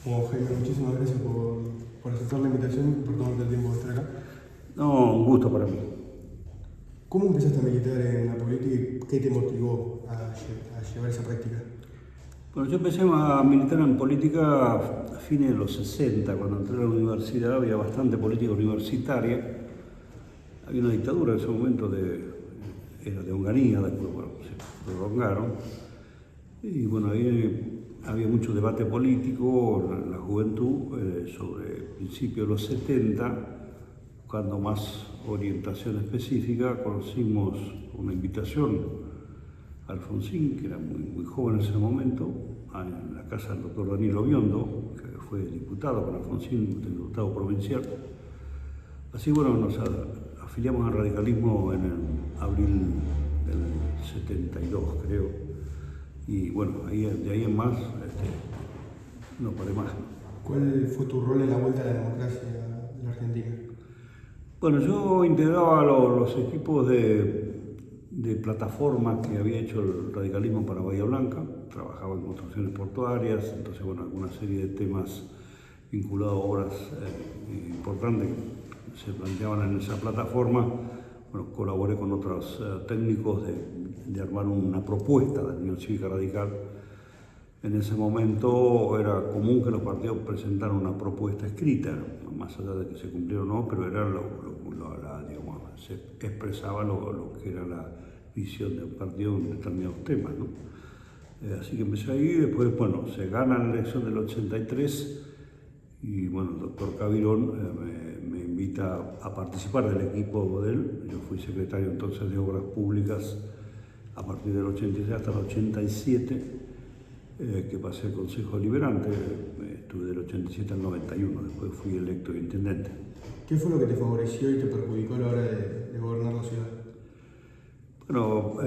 Bueno, Jaime, muchísimas gracias por aceptar la invitación y por tomarte el tiempo de estar acá. No, un gusto para mí. ¿Cómo empezaste a militar en la política y qué te motivó a llevar esa práctica? Bueno, yo empecé a militar en política a fines de los 60, cuando entré a la universidad había bastante política universitaria. Había una dictadura en ese momento, era de Onganía, después bueno, se prolongaron. Y bueno, ahí había mucho debate político en la juventud sobre principios de los 70, buscando más orientación específica. Conocimos una invitación a Alfonsín, que era muy joven en ese momento, en la casa del doctor Danilo Biondo, que fue diputado con Alfonsín, diputado provincial. Así bueno, nos afiliamos al radicalismo en abril del 72, creo. Y bueno, de ahí en más, no paré más. ¿Cuál fue tu rol en la vuelta a la democracia en la Argentina? Bueno, yo integraba los equipos de plataforma que había hecho el radicalismo para Bahía Blanca, trabajaba en construcciones portuarias, entonces bueno, alguna serie de temas vinculados a obras importantes que se planteaban en esa plataforma. Bueno, colaboré con otros técnicos de armar una propuesta de la Unión Cívica Radical. En ese momento era común que los partidos presentaran una propuesta escrita, más allá de que se cumpliera o no, pero era digamos, se expresaba lo que era la visión del partido en determinados temas, ¿no? Así que empecé ahí, después, bueno, se gana la elección del 83 y bueno, el doctor Cavirón me invita a participar del equipo de él. Yo fui secretario entonces de Obras Públicas a partir del 86 hasta el 87, que pasé al Consejo Deliberante, estuve del 87 al 91, después fui electo intendente. ¿Qué fue lo que te favoreció y te perjudicó a la hora de gobernar la ciudad? Bueno,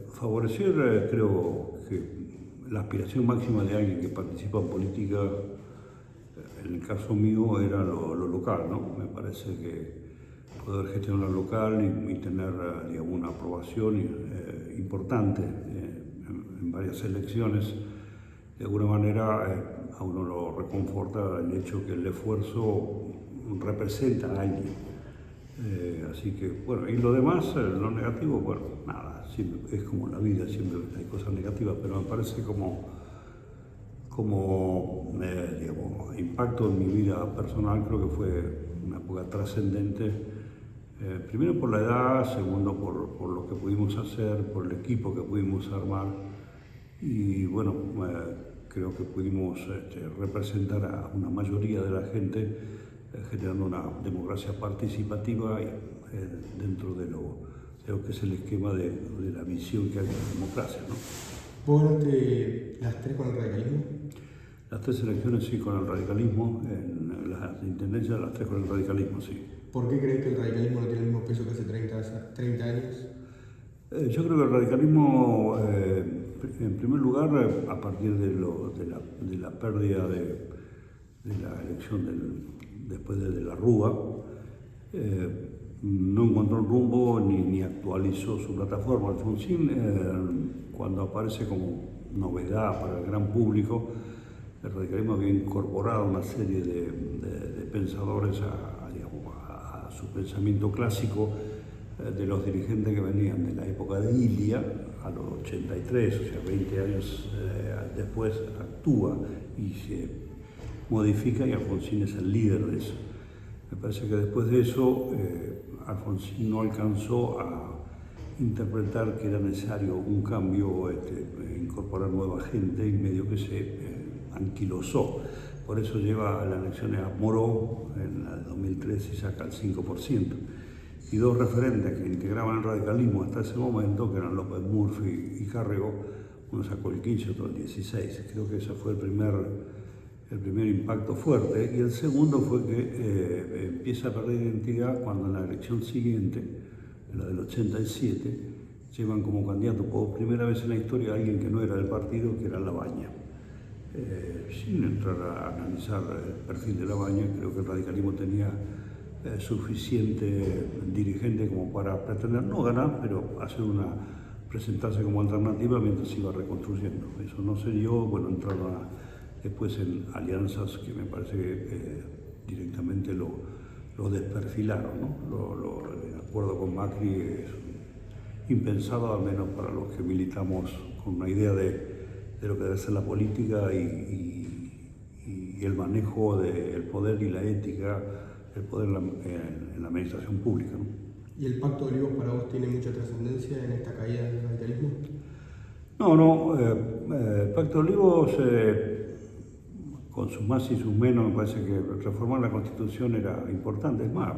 favorecer creo que la aspiración máxima de alguien que participa en política, en el caso mío, era lo local, ¿no? Me parece que poder gestionar lo local y tener, digamos, una aprobación importante en varias elecciones, de alguna manera a uno lo reconforta el hecho que el esfuerzo representa a alguien. Así que, bueno, y lo demás, lo negativo, bueno, nada, siempre, es como la vida, siempre hay cosas negativas, pero me parece como digamos, impacto en mi vida personal, creo que fue una época trascendente, primero por la edad, segundo por lo que pudimos hacer, por el equipo que pudimos armar, y bueno, creo que pudimos representar a una mayoría de la gente, generando una democracia participativa dentro de lo que es el esquema de la visión que hay de la democracia, ¿no? ¿Vos ganaste las tres con el radicalismo? Las tres elecciones sí con el radicalismo, en las intendencias las tres con el radicalismo sí. ¿Por qué crees que el radicalismo no tiene el mismo peso que hace 30 años? Yo creo que el radicalismo, en primer lugar, a partir de la pérdida de la elección después de la Rúa, no encontró un rumbo ni actualizó su plataforma. Alfonsín, cuando aparece como novedad para el gran público, el radicalismo había incorporado una serie de pensadores a su pensamiento clásico, de los dirigentes que venían de la época de Ilia a los 83, o sea, 20 años después actúa y se modifica, y Alfonsín es el líder de eso. Me parece que después de eso Alfonsín no alcanzó a interpretar que era necesario un cambio, incorporar nueva gente, y medio que se anquilosó. Por eso lleva a las elecciones a Moró en el 2013 y saca el 5%. Y dos referentes que integraban el radicalismo hasta ese momento, que eran López Murphy y Carrego, uno sacó el 15 y otro el 16. Creo que ese fue el primer impacto fuerte. Y el segundo fue que empieza a perder identidad cuando en la elección siguiente, en la del 87, llevan como candidato por primera vez en la historia a alguien que no era del partido, que era Labaña. Sin entrar a analizar el perfil de Labaña, creo que el radicalismo tenía suficiente dirigente como para pretender no ganar, pero presentarse como alternativa mientras se iba reconstruyendo. Eso no se dio, bueno, entraron después en alianzas que me parece que directamente lo desperfilaron, ¿no? El acuerdo con Macri es impensado, al menos para los que militamos con una idea de lo que debe ser la política y el manejo del poder y la ética del poder en la administración pública, ¿no? ¿Y el Pacto de Olivos para vos tiene mucha trascendencia en esta caída del radicalismo? No, el Pacto de Olivos, con sus más y sus menos, me parece que reformar la Constitución era importante. Es más,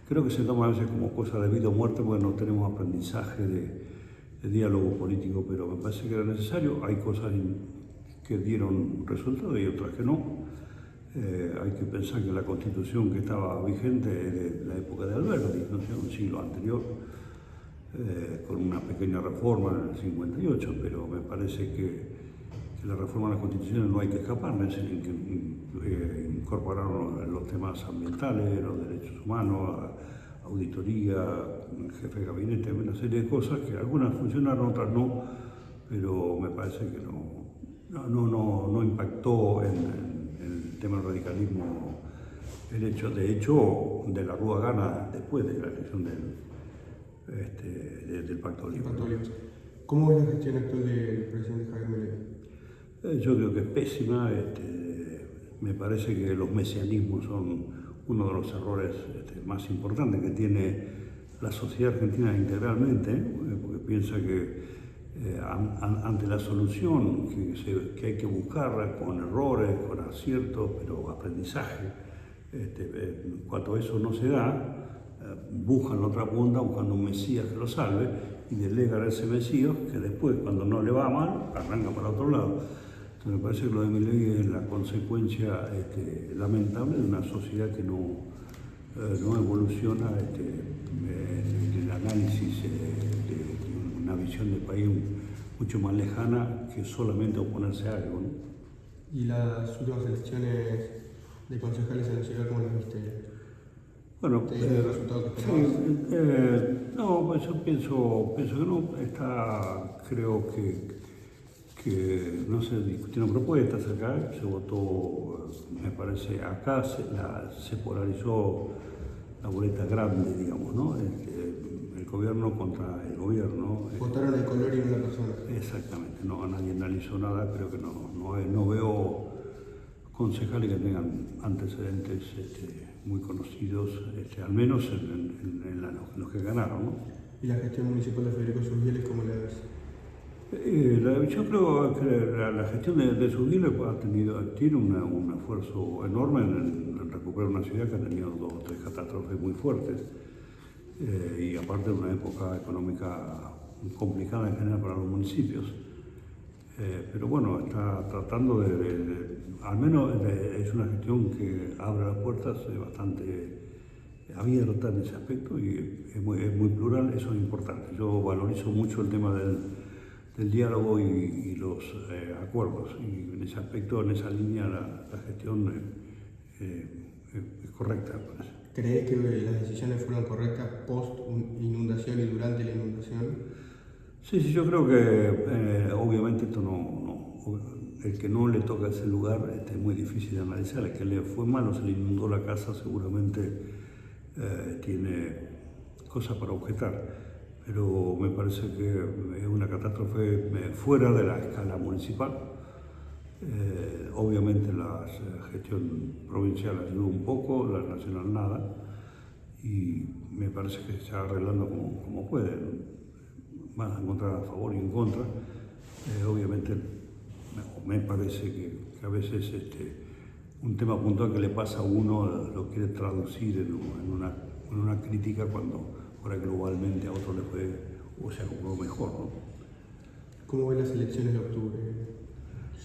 creo que se toma a veces como cosa de vida o muerte porque no tenemos aprendizaje de diálogo político, pero me parece que era necesario. Hay cosas que dieron resultado y otras que no. Hay que pensar que la Constitución que estaba vigente es de la época de Alberti, no sé, un siglo anterior, con una pequeña reforma en el 58, pero me parece que la reforma de la Constitución no hay que escaparle, es decir, que incorporaron los temas ambientales, los derechos humanos, auditoría, jefe de gabinete, una serie de cosas que algunas funcionaron, otras no, pero me parece que no impactó en el tema del radicalismo el hecho. De hecho, De la Rúa gana después de la elección del Pacto de Olivos. ¿Cómo es la gestión actual del presidente Javier Milei? Yo creo que es pésima. Me parece que los mesianismos son uno de los errores más importantes que tiene la sociedad argentina integralmente, porque piensa que ante la solución que hay que buscar con errores, con aciertos, pero aprendizaje, cuando eso no se da, buscan la otra punta buscando un Mesías que lo salve y delegan a ese Mesías que después, cuando no le va mal, arranca para otro lado. Entonces me parece que lo de Milei es la consecuencia lamentable de una sociedad que no evoluciona el análisis de una visión de país mucho más lejana que solamente oponerse a algo, ¿no? ¿Y las últimas elecciones de concejales en la ciudad, cómo las viste? Bueno, ¿Te dieron el resultado que esperabas? no, pues yo pienso que no. Creo que no se discutieron propuestas acá, se votó, me parece, acá se polarizó la boleta grande, digamos, ¿no? El gobierno contra el gobierno. Votaron el color y no la persona. Exactamente, no, nadie analizó nada, creo que no veo concejales que tengan antecedentes muy conocidos, al menos en los que ganaron, ¿no? ¿Y la gestión municipal de Federico Surgieles cómo la ves? Yo creo que la gestión de Surgieles tiene un esfuerzo enorme en recuperar una ciudad que ha tenido 2 o 3 catástrofes muy fuertes, y aparte de una época económica complicada en general para los municipios. Pero bueno, está tratando al menos es una gestión que abre las puertas, es bastante abierta en ese aspecto y es muy plural, eso es importante. Yo valorizo mucho el tema del diálogo y los acuerdos, y en ese aspecto, en esa línea, la gestión es correcta, me parece. ¿Crees que las decisiones fueron correctas post inundación y durante la inundación? Sí, yo creo que obviamente esto el que no le toca ese lugar es muy difícil de analizar. El que le fue malo, se le inundó la casa, seguramente tiene cosas para objetar, pero me parece que es una catástrofe fuera de la escala municipal. Obviamente la gestión provincial ayudó un poco, la nacional nada, y me parece que se está arreglando como puede. Van a encontrar a favor y en contra. Obviamente me parece que a veces un tema puntual que le pasa a uno lo quiere traducir en una crítica cuando por ahí globalmente a otro le fue o se acopló mejor, ¿no? ¿Cómo ven las elecciones de octubre?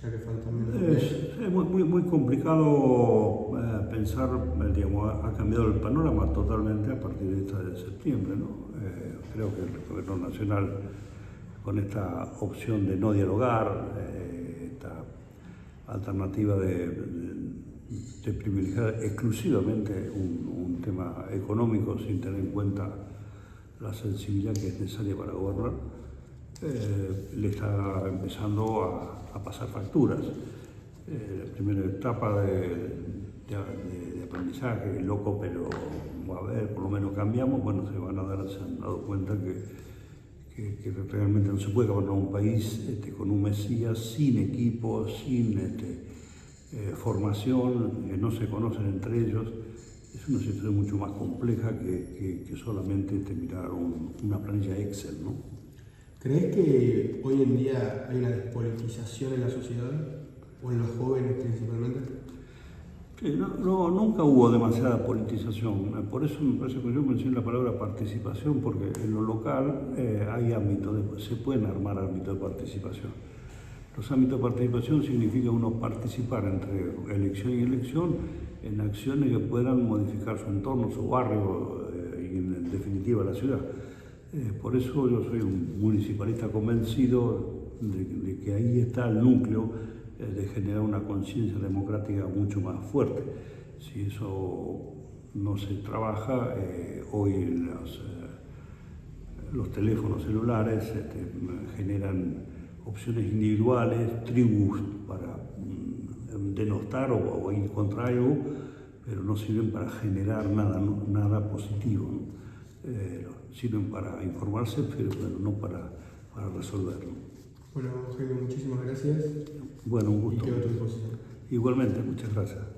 Ya que faltan menos. Es muy complicado pensar, digamos, ha cambiado el panorama totalmente a partir de septiembre, ¿no? Creo que el gobierno nacional, con esta opción de no dialogar, esta alternativa de privilegiar exclusivamente un tema económico sin tener en cuenta la sensibilidad que es necesaria para gobernar, le está empezando a pasar facturas. la primera etapa de aprendizaje, loco, pero a ver, por lo menos cambiamos, bueno, se han dado cuenta que realmente no se puede gobernar un país con un Mesías sin equipo, sin formación, que no se conocen entre ellos. Es una situación mucho más compleja que solamente mirar una planilla Excel, ¿no? ¿Crees que hoy en día hay una despolitización en la sociedad? ¿O en los jóvenes principalmente? Sí, nunca hubo demasiada politización. Por eso me parece que yo mencioné la palabra participación, porque en lo local hay ámbitos, se pueden armar ámbitos de participación. Los ámbitos de participación significa uno participar entre elección y elección en acciones que puedan modificar su entorno, su barrio y en definitiva la ciudad. Por eso yo soy un municipalista convencido de que ahí está el núcleo de generar una conciencia democrática mucho más fuerte. Si eso no se trabaja, hoy los teléfonos celulares generan opciones individuales, tribus para denostar o ir contra algo, pero no sirven para generar nada positivo, ¿no? Sirven para informarse, pero no para resolverlo. Bueno, Jaime, muchísimas gracias. Bueno, un gusto. Y quedo a tu disposición. Igualmente, muchas gracias.